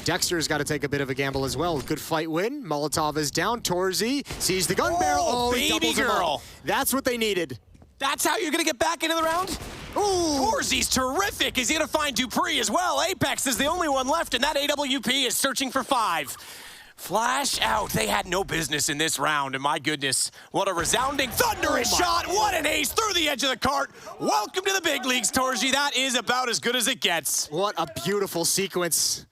Dexter's got to take a bit of a gamble as well. Good fight win. Molotov is down. Torzy sees the gun barrel. Oh, he doubles him up. That's what they needed. That's how you're going to get back into the round? Ooh. Torzy's terrific. Is he going to find Dupree as well? Apex is the only one left, and that AWP is searching for 5. Flash out. They had no business in this round, and my goodness, what a resounding, thunderous shot. What an ace through the edge of the cart. Welcome to the big leagues, Torzy. That is about as good as it gets. What a beautiful sequence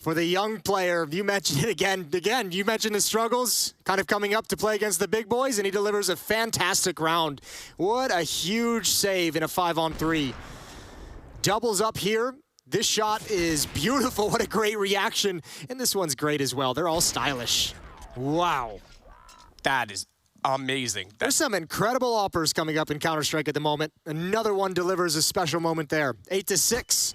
for the young player. You mentioned it again. You mentioned the struggles kind of coming up to play against the big boys, and he delivers a fantastic round. What a huge save in a 5-on-3. Doubles up here. This shot is beautiful. What a great reaction. And this one's great as well. They're all stylish. Wow. That is amazing. There's some incredible offers coming up in Counter-Strike at the moment. Another one delivers a special moment there. 8-6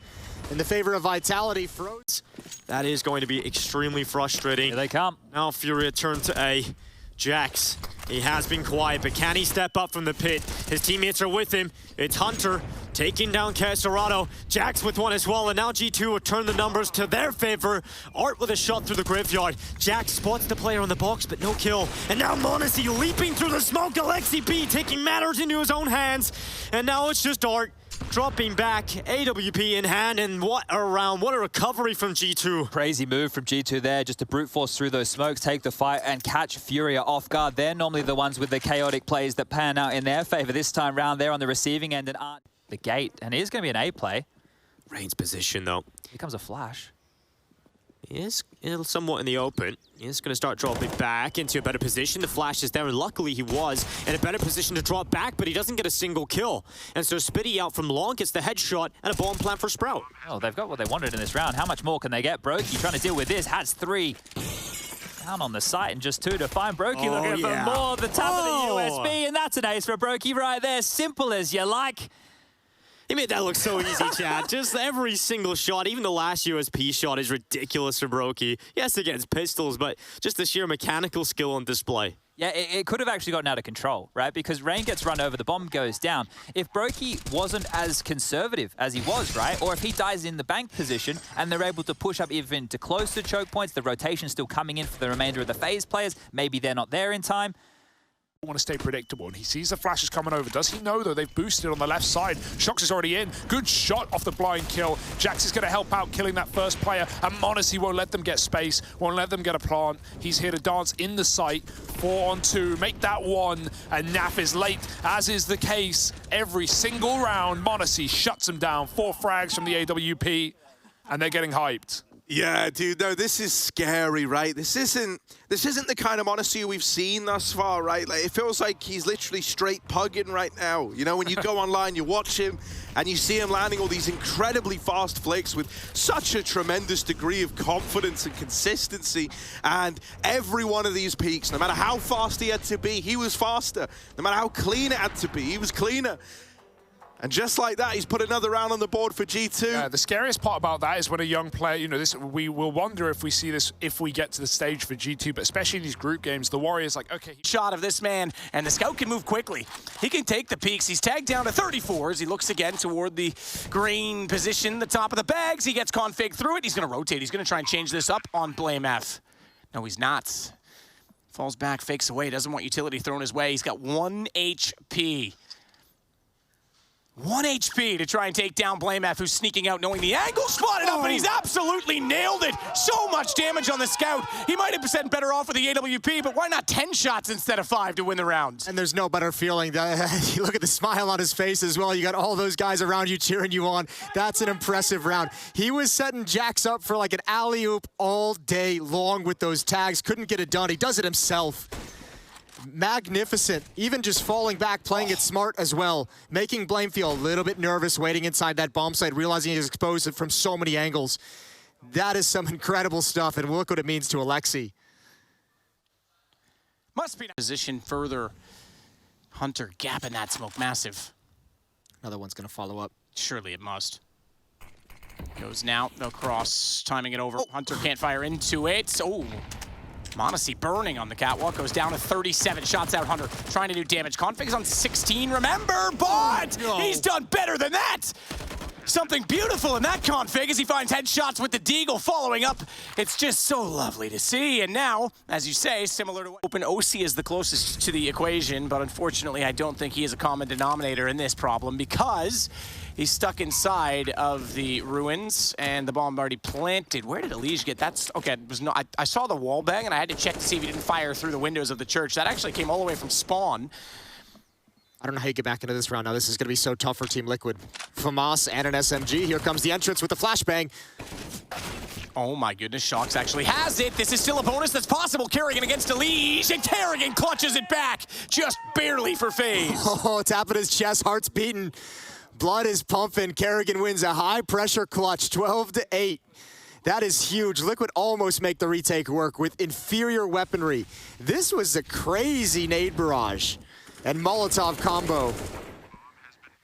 in the favor of Vitality. Froze. That is going to be extremely frustrating. Here they come. Now Furia turn to A. Jax, he has been quiet, but can he step up from the pit? His teammates are with him. It's Hunter taking down Casterado. Jax with one as well, and now G2 will turn the numbers to their favor. Art with a shot through the graveyard. Jax spots the player on the box, but no kill. And now m0NESY leaping through the smoke. Alexi B taking matters into his own hands. And now it's just Art dropping back, AWP in hand, and what a round, what a recovery from G2. Crazy move from G2 there, just to brute force through those smokes, take the fight, and catch Furia off guard. They're normally the ones with the chaotic plays that pan out in their favor this time round. They're on the receiving end and aren't the gate, and it is going to be an A play. Rain's position, though. Here comes a flash. He is somewhat in the open. He's going to start dropping back into a better position. The flash is there, and luckily he was in a better position to drop back, but he doesn't get a single kill. And so Spitty out from long gets the headshot and a bomb plant for Sprout. Oh, they've got what they wanted in this round. How much more can they get? Brokey trying to deal with this, has 3. Down on the site and just 2 to find Brokey looking for more. The top of the USB, and that's an ace for Brokey right there. Simple as you like. He made that look so easy, Chad. Just every single shot, even the last USP shot is ridiculous for Brokey. Yes, against pistols, but just the sheer mechanical skill on display. Yeah, it could have actually gotten out of control, right? Because Rain gets run over, the bomb goes down. If Brokey wasn't as conservative as he was, right? Or if he dies in the bank position and they're able to push up even to close to choke points, the rotation's still coming in for the remainder of the Faze players. Maybe they're not there in time. Want to stay predictable, and he sees the flashes coming over. Does he know, though, they've boosted on the left side? Shox is already in. Good shot off the blind kill. Jax is going to help out killing that first player, and m0NESY won't let them get space, won't let them get a plant. He's here to dance in the site. 4-on-2, make that 1, and NAF is late, as is the case every single round. m0NESY shuts him down. 4 frags from the AWP, and they're getting hyped. Yeah, dude, no, this is scary, right? This isn't the kind of m0NESY we've seen thus far, right? Like, it feels like he's literally straight pugging right now. You know, when you go online, you watch him, and you see him landing all these incredibly fast flicks with such a tremendous degree of confidence and consistency. And every one of these peaks, no matter how fast he had to be, he was faster. No matter how clean it had to be, he was cleaner. And just like that, he's put another round on the board for G2. Yeah, the scariest part about that is when a young player, you know, we will wonder if we see this, if we get to the stage for G2, but especially in these group games, the Warriors like, okay. Shot of this man, and the scout can move quickly. He can take the peaks. He's tagged down to 34 as he looks again toward the green position, the top of the bags. He gets config through it. He's going to rotate. He's going to try and change this up on Blame F. No, he's not. Falls back, fakes away, doesn't want utility thrown his way. He's got 1 HP. 1 HP to try and take down Blame F, who's sneaking out, knowing the angle, spotted up, and he's absolutely nailed it. So much damage on the scout. He might have been better off with the AWP, but why not 10 shots instead of 5 to win the round? And there's no better feeling. You look at the smile on his face as well. You got all those guys around you cheering you on. That's an impressive round. He was setting Jax up for like an alley-oop all day long with those tags. Couldn't get it done. He does it himself. Magnificent, even just falling back, playing it smart as well, making Blame feel a little bit nervous, waiting inside that bomb site, realizing he's exposed from so many angles. That is some incredible stuff, and look what it means to Alexi. Must be in a position further. Hunter gap in that smoke, massive. Another one's gonna follow up. Surely it must. Goes now, no cross, timing it over. Hunter can't fire into it. Oh. m0NESY burning on the catwalk, goes down to 37 shots out. Hunter trying to do damage. Config's on 16, remember, but he's done better than that. something beautiful in that config as he finds headshots with the Deagle following up. It's just so lovely to see. And now, as you say, similar to Open, OC is the closest to the equation, but unfortunately I don't think he is a common denominator in this problem because he's stuck inside of the ruins and the bomb already planted. Where did Elige get? That's okay. It was no, I saw the wall bang and I had to check to see if he didn't fire through the windows of the church. That actually came all the way from spawn. I don't know how you get back into this round now. This is going to be so tough for Team Liquid. FAMAS and an SMG. Here comes the entrance with the flashbang. Oh my goodness, Shox actually has it. This is still a bonus that's possible. Kerrigan against Elige, and Kerrigan clutches it back. Just barely for Faze. Oh, tapping his chest, heart's beating. Blood is pumping. Kerrigan wins a high-pressure clutch, 12-8. That is huge. Liquid almost make the retake work with inferior weaponry. This was a crazy nade barrage and Molotov combo.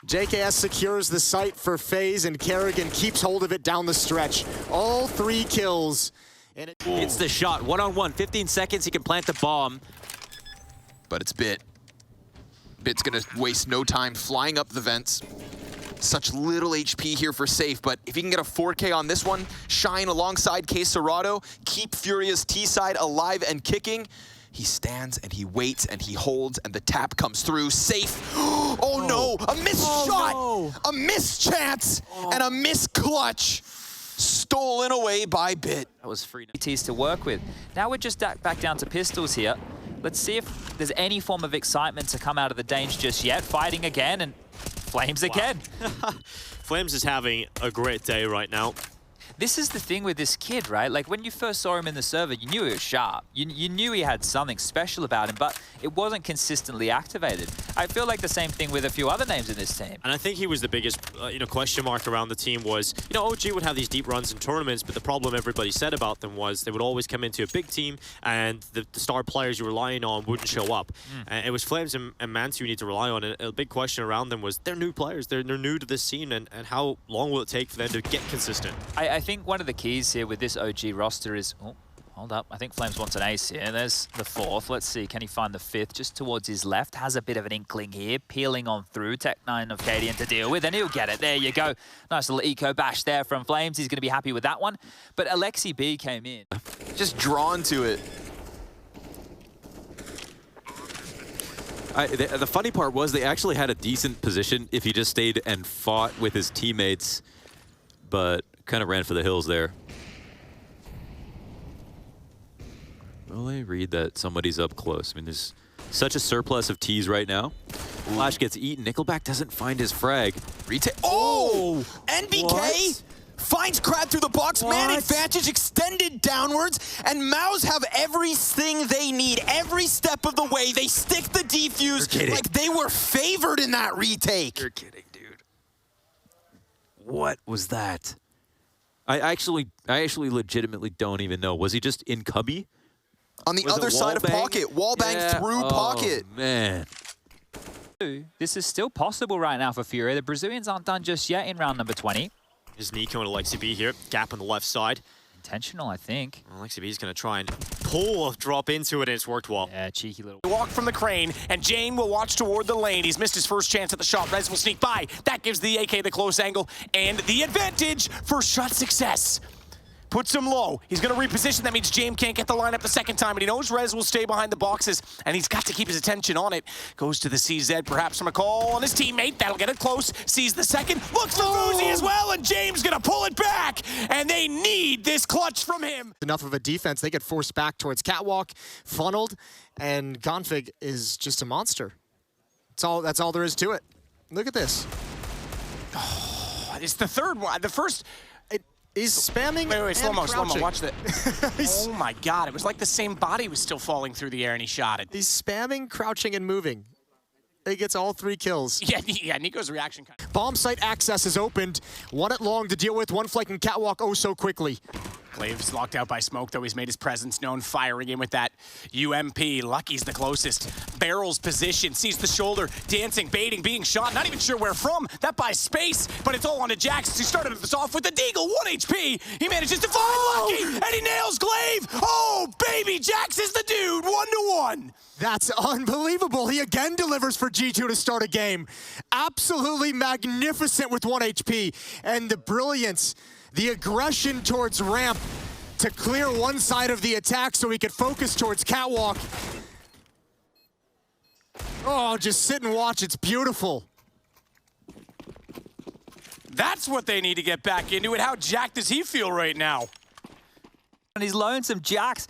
JKS secures the site for Faze, and Kerrigan keeps hold of it down the stretch. All 3 kills. And it's the shot, one-on-one, 15 seconds, he can plant the bomb. But it's Bit. Bit's gonna waste no time flying up the vents. Such little HP here for Safe, but if he can get a 4K on this one, shine alongside Serato, keep Furious T-side alive and kicking, he stands and he waits and he holds and the tap comes through. Safe. Oh no, a missed shot, no. A missed chance, and a missed clutch. Stolen away by Bit. That was free. Tees to work with. Now we're just back down to pistols here. Let's see if there's any form of excitement to come out of the Danes just yet. Fighting again, and Flames again. Flames is having a great day right now. This is the thing with this kid, right? Like, when you first saw him in the server, you knew he was sharp. You knew he had something special about him, but it wasn't consistently activated. I feel like the same thing with a few other names in this team. And I think he was the biggest, question mark around the team was, OG would have these deep runs in tournaments, but the problem everybody said about them was they would always come into a big team and the star players you're relying on wouldn't show up. And it was Flames and Mantu you need to rely on. And a big question around them was they're new players. They're new to this scene, and how long will it take for them to get consistent? I think one of the keys here with this OG roster is... Oh, hold up. I think Flames wants an ace here. There's the 4th. Let's see. Can he find the 5th? Just towards his left. Has a bit of an inkling here. Peeling on through. Tech9 of Cadian to deal with, and he'll get it. There you go. Nice little eco bash there from Flames. He's going to be happy with that one. But Alexi B came in. Just drawn to it. The funny part was they actually had a decent position if he just stayed and fought with his teammates, but kind of ran for the hills there. Well, I read that somebody's up close. I mean, there's such a surplus of T's right now. Flash gets eaten. Nickelback doesn't find his frag. Oh! NBK finds Crab through the box. Man advantage extended downwards, and Maus have everything they need. Every step of the way, they stick the defuse like they were favored in that retake. You're kidding, dude. What was that? I actually legitimately don't even know. Was he just in cubby? On the other side of pocket. Wallbang through pocket. Man. This is still possible right now for Fury. The Brazilians aren't done just yet in round number 20. Is Niko and Alexi B here. Gap on the left side. Intentional, I think. Alexi B is going to try and pull a drop into it, and it's worked well. Yeah, cheeky little... Walk from the crane, and Jane will watch toward the lane. He's missed his first chance at the shot. Rez will sneak by. That gives the AK the close angle and the advantage for shot success. Puts him low. He's going to reposition. That means James can't get the lineup the second time, but he knows Rez will stay behind the boxes, and he's got to keep his attention on it. Goes to the CZ, perhaps from a call on his teammate. That'll get it close. Sees the second. Looks for Fuzi as well, and James going to pull it back, and they need this clutch from him. Enough of a defense. They get forced back towards Catwalk, funneled, and Config is just a monster. That's all there is to it. Look at this. Oh, it's the third one. The first... He's spamming. Wait, slow-mo, watch that. Oh my God, it was like the same body was still falling through the air and he shot it. He's spamming, crouching, and moving. He gets all 3 kills. Yeah, Niko's reaction. Bomb site access is opened. One at long to deal with, one flanking Catwalk oh so quickly. Clave's locked out by smoke, though. He's made his presence known, firing in with that UMP. Lucky's the closest. Barrel's position, sees the shoulder, dancing, baiting, being shot. Not even sure where from. That buys space, but it's all onto Jax. He started this off with the Deagle, 1 HP. He manages to find Lucky, and he nails Glaive. Oh, baby, Jax is the dude, 1-to-1. That's unbelievable. He again delivers for G2 to start a game. Absolutely magnificent with 1 HP. And the brilliance, the aggression towards ramp to clear one side of the attack so he could focus towards catwalk. Oh, just sit and watch. It's beautiful. That's what they need to get back into it. How jacked does he feel right now? And he's lonesome Jax.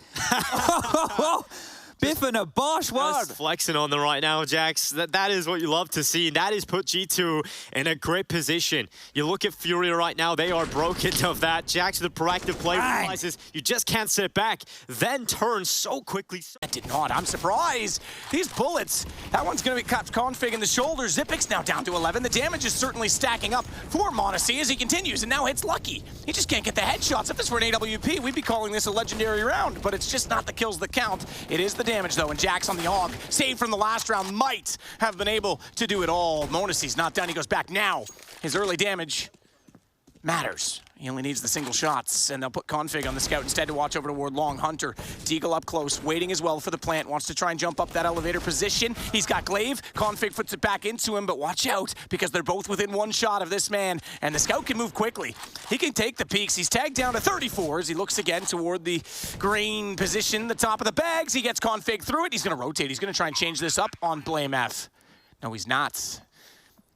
Biff and a Bosch, what? Just flexing on them right now, Jax. That is what you love to see. That has put G2 in a great position. You look at Fury right now, they are broken of that. Jax, the proactive play, realizes you just can't sit back, then turns so quickly. That did not. I'm surprised. These bullets, that one's going to be cut config in the shoulder. Zipic's now down to 11. The damage is certainly stacking up for m0NESY as he continues and now hits Lucky. He just can't get the headshots. If this were an AWP, we'd be calling this a legendary round, but it's just not the kills that count. It is the damage though, and Jax on the AUG, saved from the last round, might have been able to do it all. m0NESY's not done. He goes back now. His early damage matters. He only needs the single shots, and they'll put config on the scout instead to watch over toward Long. Hunter, Deagle up close, waiting as well for the plant, wants to try and jump up that elevator position. He's got Glaive, config puts it back into him, but watch out, because they're both within one shot of this man, and the scout can move quickly. He can take the peaks. He's tagged down to 34 as he looks again toward the green position, the top of the bags. He gets config through it. He's gonna rotate. He's gonna try and change this up on Blame F. No, he's not.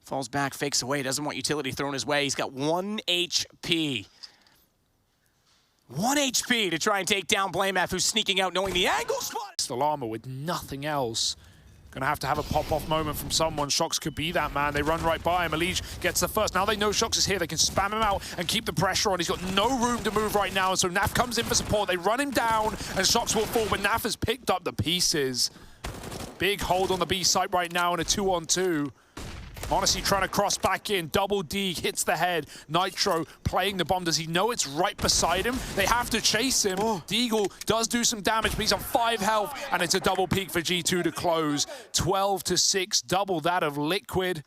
Falls back, fakes away, doesn't want utility thrown his way. He's got 1 HP. 1 HP to try and take down Blame F, who's sneaking out knowing the angle spot. The llama with nothing else. Gonna have to have a pop-off moment from someone. Shox could be that man. They run right by him. Elige gets the first. Now they know Shox is here. They can spam him out and keep the pressure on. He's got no room to move right now, and so Naf comes in for support. They run him down, and Shox will fall, but Naf has picked up the pieces. Big hold on the B site right now in a 2-on-2. m0NESY trying to cross back in. Double D hits the head. Nitro playing the bomb. Does he know it's right beside him? They have to chase him. Deagle does do some damage, but he's on 5 health, and it's a double peak for G2 to close. 12-6, double that of Liquid.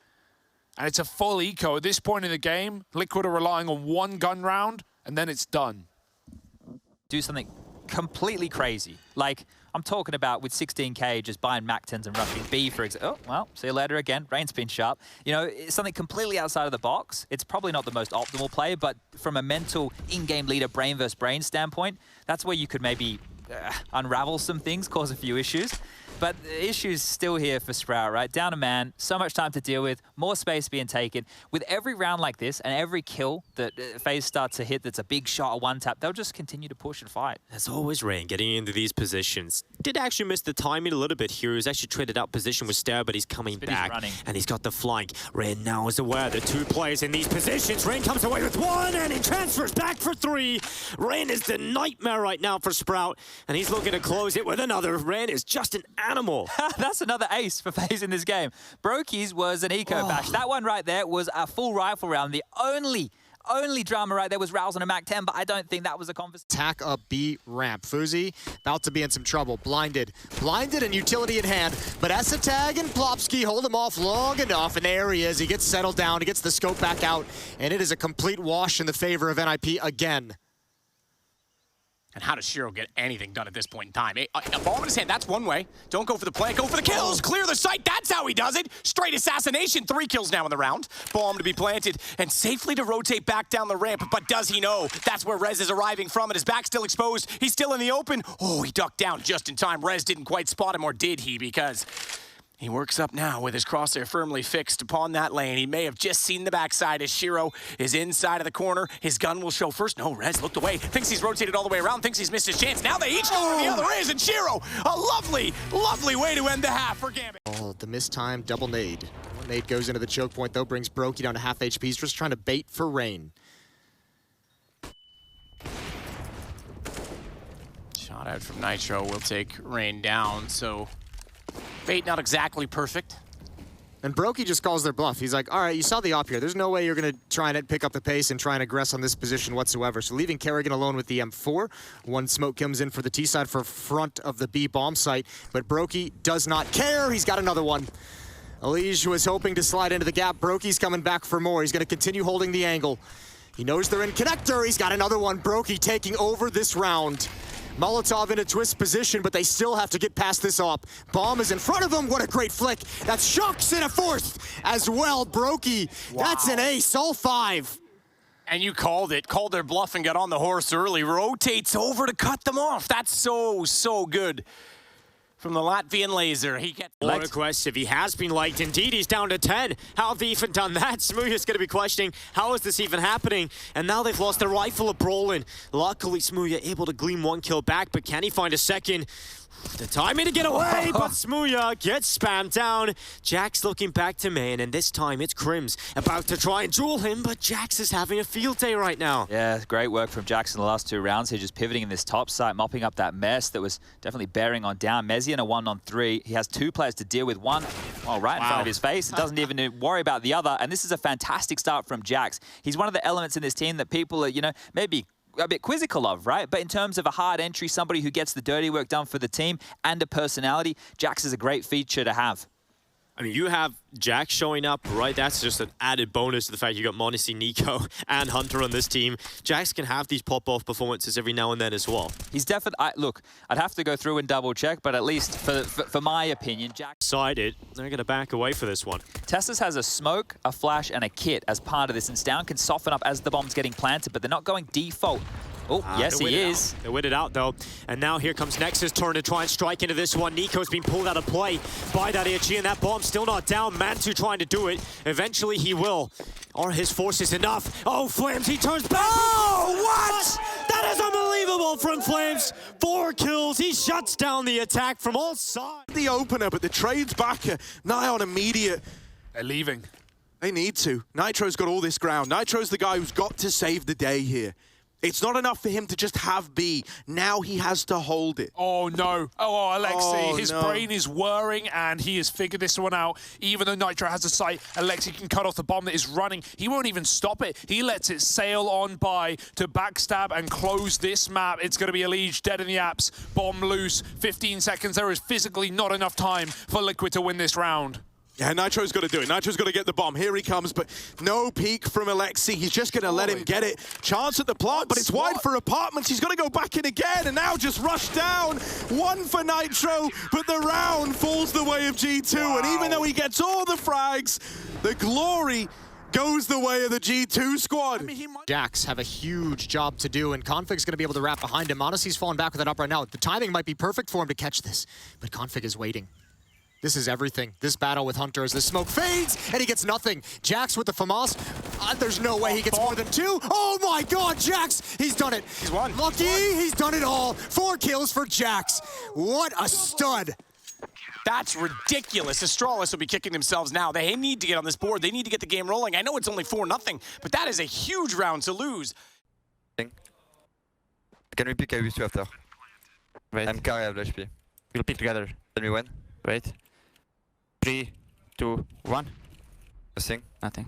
And it's a full eco. At this point in the game, Liquid are relying on 1 gun round, and then it's done. Do something completely crazy. Like, I'm talking about with 16k just buying MAC-10s and rushing B, for example. Oh, well, see you later again. Rain's been sharp. You know, it's something completely outside of the box. It's probably not the most optimal play, but from a mental in-game leader brain versus brain standpoint, that's where you could maybe unravel some things, cause a few issues. But the issue's still here for Sprout, right? Down a man, so much time to deal with, more space being taken. With every round like this and every kill that Faze starts to hit that's a big shot or one tap, they'll just continue to push and fight. As always, Rain getting into these positions. Did actually miss the timing a little bit here. He was actually traded out position with Stair, but he's coming back. And he's got the flank. Rain now is aware the 2 players in these positions. Rain comes away with 1, and he transfers back for 3. Rain is the nightmare right now for Sprout, and he's looking to close it with another. Rain is just an animal. That's another ace for Faze in this game. Brokey's was an eco bash. That one right there was a full rifle round. The only drama right there was Rouse on a MAC-10, but I don't think that was a conversation. Attack up B ramp. Fuzi about to be in some trouble. Blinded and utility in hand. But Esatag and Plopsky hold him off long enough, and there he is. He gets settled down, he gets the scope back out, and it is a complete wash in the favor of NIP again. And how does Shiro get anything done at this point in time? A bomb in his hand, that's one way. Don't go for the plant, go for the kills. Clear the site, that's how he does it. Straight assassination, 3 kills now in the round. Bomb to be planted and safely to rotate back down the ramp. But does he know that's where Rez is arriving from, and his back's still exposed. He's still in the open. Oh, he ducked down just in time. Rez didn't quite spot him, or did he? Because he works up now with his crosshair firmly fixed upon that lane. He may have just seen the backside as Shiro is inside of the corner. His gun will show first. No, Rez looked away. Thinks he's rotated all the way around. Thinks he's missed his chance. Now they each know where the other is. And Shiro, a lovely, lovely way to end the half for Gambit. Oh, the mistimed double nade. One nade goes into the choke point, though. Brings Brokey down to half HP. He's just trying to bait for Rain. Shot out from Nitro will take Rain down. So bait not exactly perfect. And Brokey just calls their bluff. He's like, all right, you saw the op here. There's no way you're going to try and pick up the pace and try and aggress on this position whatsoever. So leaving Kerrigan alone with the M4. One smoke comes in for the T side for front of the B bomb site. But Brokey does not care. He's got another one. Elige was hoping to slide into the gap. Brokey's coming back for more. He's going to continue holding the angle. He knows they're in connector. He's got another one. Brokey taking over this round. Molotov in a twist position, but they still have to get past this op. Bomb is in front of them. What a great flick. That's Shocks in a fourth as well. Brokey, that's an ace, all 5. And you called it, called their bluff and got on the horse early. Rotates over to cut them off. That's so good. From the Latvian laser, he gets More requests if he has been liked. Indeed, he's down to 10. How have they even done that? Smooya's going to be questioning, how is this even happening? And now they've lost their rifle of Brolin. Luckily, Smooya able to glean 1 kill back, but can he find a second? The timing to get away, but Smooya gets spammed down. Jax looking back to main, and this time it's Crims about to try and duel him, but Jax is having a field day right now. Yeah, great work from Jax in the last 2 rounds here, just pivoting in this top site, mopping up that mess that was definitely bearing on down. Mezzi in a 1-on-3. He has 2 players to deal with, one right in front of his face. Doesn't even worry about the other, and this is a fantastic start from Jax. He's one of the elements in this team that people are, maybe a bit quizzical of, right? But in terms of a hard entry, somebody who gets the dirty work done for the team and a personality, Jax is a great feature to have. I mean, you have Jax showing up, right? That's just an added bonus to the fact you got m0NESY, Niko, and Hunter on this team. Jax can have these pop-off performances every now and then as well. He's definitely... Look, I'd have to go through and double-check, but at least for my opinion, Jax... Decided they're going to back away for this one. Tessus has a smoke, a flash, and a kit as part of this, and Stown can soften up as the bomb's getting planted, but they're not going default. Oh, yes, he is. They win it out, though. And now here comes Nexus' turn to try and strike into this one. Niko's been pulled out of play by that AG, and that bomb's still not down. Mantu trying to do it. Eventually, he will. Are his forces enough? Oh, Flames, he turns back. Oh, what? That is unbelievable from Flames. 4 kills. He shuts down the attack from all sides. The opener, but the trade's back nigh on immediate. They're leaving. They need to. Nitro's got all this ground. Nitro's the guy who's got to save the day here. It's not enough for him to just have B. Now he has to hold it. Oh, no. Oh, Alexi. Oh, His no. brain is whirring, and he has figured this one out. Even though Nitro has a sight, Alexi can cut off the bomb that is running. He won't even stop it. He lets it sail on by to backstab and close this map. It's going to be Elige dead in the apps. Bomb loose. 15 seconds. There is physically not enough time for Liquid to win this round. Yeah, Nitro's got to do it. Nitro's got to get the bomb. Here he comes, but no peek from Alexi. He's just going to let him get it. Chance at the plant, but it's wide for Apartments. He's got to go back in again, and now just rush down. 1 for Nitro, but the round falls the way of G2. Wow. And even though he gets all the frags, the glory goes the way of the G2 squad. Jax have a huge job to do, and Config's going to be able to wrap behind him. m0NESY's falling back with it up right now. The timing might be perfect for him to catch this, but Config is waiting. This is everything. This battle with Hunter as the smoke fades, and he gets nothing. Jax with the FAMAS. There's no way he gets more than 2. Oh my God, Jax! He's done it. He's won. Lucky, he's done it all. 4 kills for Jax. What a stud. That's ridiculous. Astralis will be kicking themselves now. They need to get on this board. They need to get the game rolling. I know it's only 4-0, but that is a huge round to lose. Can we pick a W2 after? Wait. I'm carry of HP. We'll pick together. Tell me when. Wait. 3, 2, 1. Nothing. Nothing.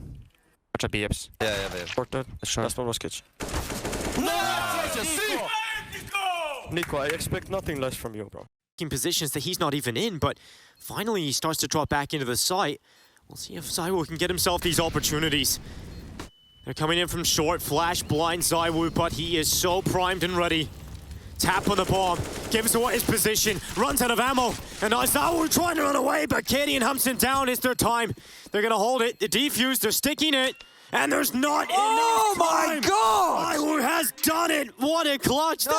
Watch out BFs. Yeah. Short. Last one was catch. Niko, I expect nothing less from you, bro. In positions that he's not even in, but finally he starts to drop back into the site. We'll see if Zywoo can get himself these opportunities. They're coming in from short, flash blind Zywoo, but he is so primed and ready. Tap on the bomb, gives away his position, runs out of ammo, and now Zywoo trying to run away, but Katie and Humpson down. It's their time. They're gonna hold it, the defuse, they're sticking it, and there's not enough time. Oh my God! Zywoo has done it. What a clutch! No,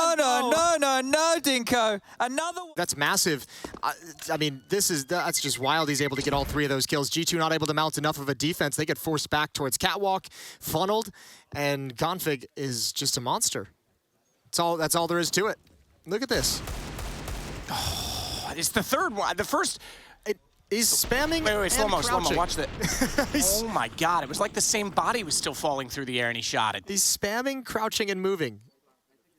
Dinko. Another one. That's massive. I mean, that's just wild. He's able to get all 3 of those kills. G2 not able to mount enough of a defense. They get forced back towards Catwalk, funneled, and Config is just a monster. That's all there is to it. Look at this. Oh, it's the third one. The first... He's spamming. Wait, slow-mo, crouching. watch that. Oh my God, it was like the same body was still falling through the air and he shot it. He's spamming, crouching, and moving.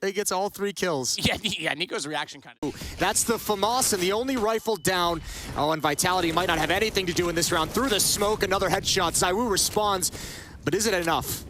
He gets all 3 kills. Yeah, Niko's reaction kind of... That's the FAMAS, and the only rifle down. Oh, and Vitality might not have anything to do in this round. Through the smoke, another headshot. Zywoo responds, but is it enough?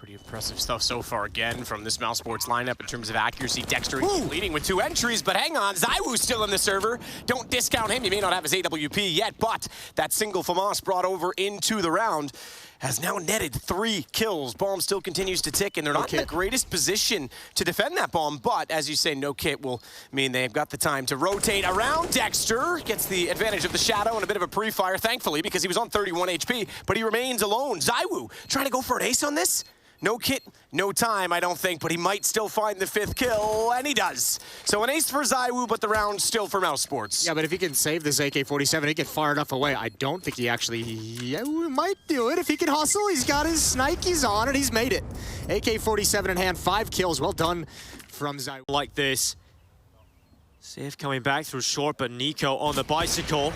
Impressive stuff so far again from this Mousesports lineup in terms of accuracy. Dexter leading with 2 entries, but hang on, Zywoo's still in the server. Don't discount him. He may not have his AWP yet, but that single FAMAS brought over into the round. has now netted 3 kills. Bomb still continues to tick, and they're not in the greatest position to defend that bomb, but as you say, no kit will mean they've got the time to rotate around. Dexter gets the advantage of the shadow and a bit of a pre-fire, thankfully, because he was on 31 HP, but he remains alone. Zywoo trying to go for an ace on this? No kit, no time, I don't think, but he might still find the 5th kill, and he does. So an ace for Zywoo, but the round still for Mouse Sports. Yeah, but if he can save this AK-47, he can far enough away. I don't think he actually might do it. If he can hustle, he's got his Nikes on, and he's made it. AK-47 in hand, 5 kills. Well done from Zywoo. Like this. Safe coming back through short, but Niko on the bicycle.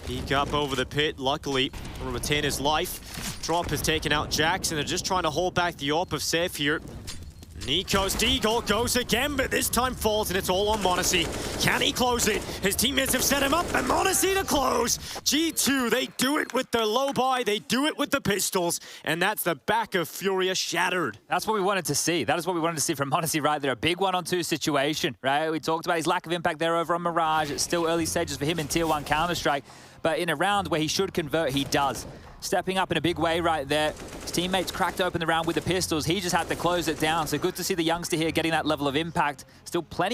Peek up over the pit, luckily, will retain his life. Drop has taken out Jax, and they're just trying to hold back the AWP of Safe here. Niko's deagle goes again, but this time falls, and it's all on m0NESY. Can he close it? His teammates have set him up, and m0NESY to close. G2, they do it with their low buy, they do it with the pistols, and that's the back of Furia shattered. That's what we wanted to see. That is what we wanted to see from m0NESY right there. A big 1-on-2 situation, right? We talked about his lack of impact there over on Mirage. It's still early stages for him in Tier 1 Counter-Strike, but in a round where he should convert, he does. Stepping up in a big way right there. His teammates cracked open the round with the pistols. He just had to close it down. So good to see the youngster here getting that level of impact. Still plenty